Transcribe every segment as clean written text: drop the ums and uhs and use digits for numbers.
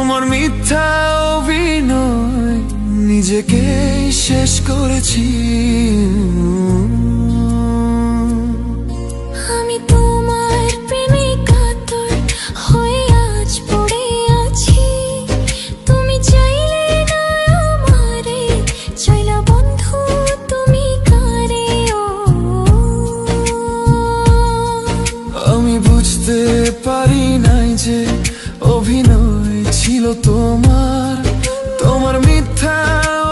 তোমার মিথ্যা অভিনয় নিজেকে শেষ করেছি। আমি তোমার প্রেমে কাতর হয়ে আজ পড়ে আছি। তুমি চাইলে না আমারে, চাইলা বন্ধু তুমি কারে। আমি বুঝতে পারি নাই যে অভিনয় ছিল তোমার, তোমার মিথ্যা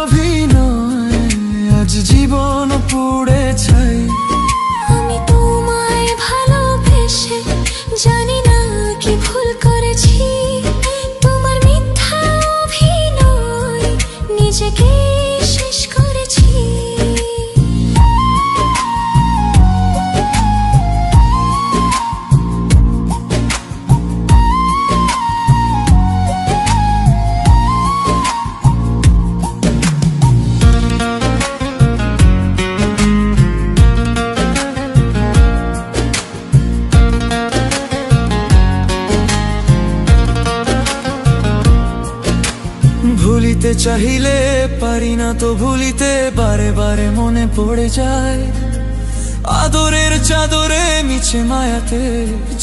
অভিনয় আজ জীবন পুড়ে ছাই। আমি তোমায় ভালোবেসে জানি না কি ভুল করেছি। তোমার মিথ্যা অভিনয় নিজেকে শেষ করেছি। ভুলিতে চাইলে পারি না তো ভুলিতে, বারে বারে মনে পড়ে যায়। আদরের চাদরে মিছে মায়াতে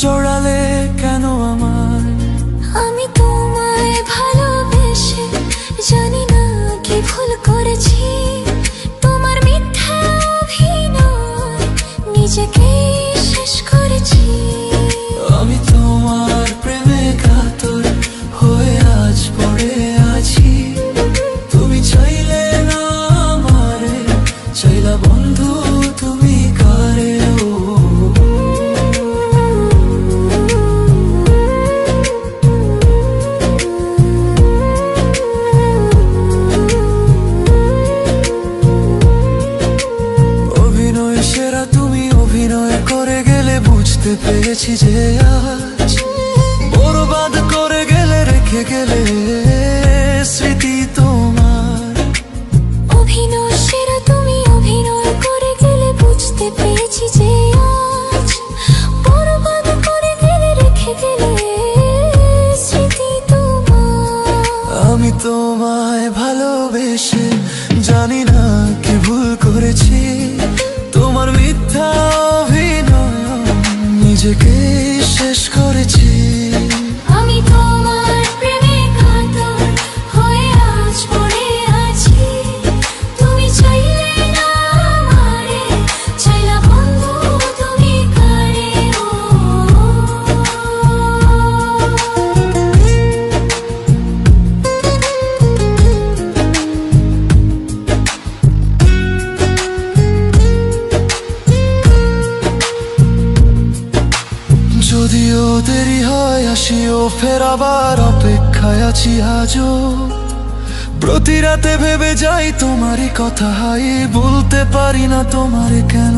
জড়ালে কেন আমায়। আমি তোমায় ভালোবেসে জানি না কি ভুল করেছি। তোমার মিথ্যা অভিনয় নিজেকে শেষ করেছি। আমি তোমার প্রেমে কাতর হয়ে আজ পড়ে আছি। তুমি চাইলে না আমারে, চাইলা বন্ধু তুমি কারে। অভিনয় সেরা তুমি অভিনয় করে গেলে, বুঝতে পেরেছি যে আজ বরবাদ করে গেলে, রেখে গেলে স্মৃতি তোমার। অভিনয় সেরা তুমি অভিনয় করে গেলে, বুঝতে পেরেছি যে আজ বরবাদ করে গেলে, রেখে গেলে স্মৃতি তোমার। আমি তোমায় ভালোবেসে জানি না কি ভুল করেছি। তোমার মিথ্যা অভিনয় নিজেকে শেষ করেছি। আমি তোমার প্রেমে কাতর হয়ে আজ পড়ে আছি। তুমি চাইলে না আমারে, চাইলা বন্ধু তুমি কারে। যদিও দেরি হয় আসিও ফের, আবার অপেক্ষায় আছি আজও। প্রতি রাতে ভেবে যাই তোমারই কথা, হাই বলতে পারি না তোমারে কেন।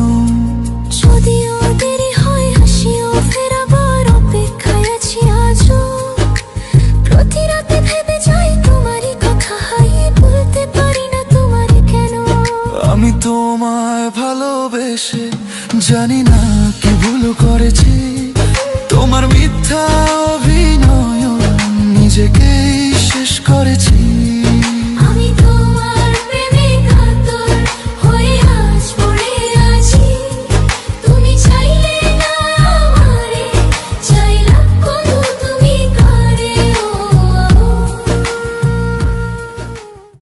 যদিও দেরি হয় হাসিও ফের, আবার অপেক্ষায় আছি আজও। প্রতি রাতে ভেবে যাই তোমারই কথা, হাই বলতে পারি না তোমারে কেন। আমি তোমায় ভালোবেসে জানি না কি ভুল করেছি। তোমার মিথ্যা অভিনয় নিজেকেই শেষ করেছি।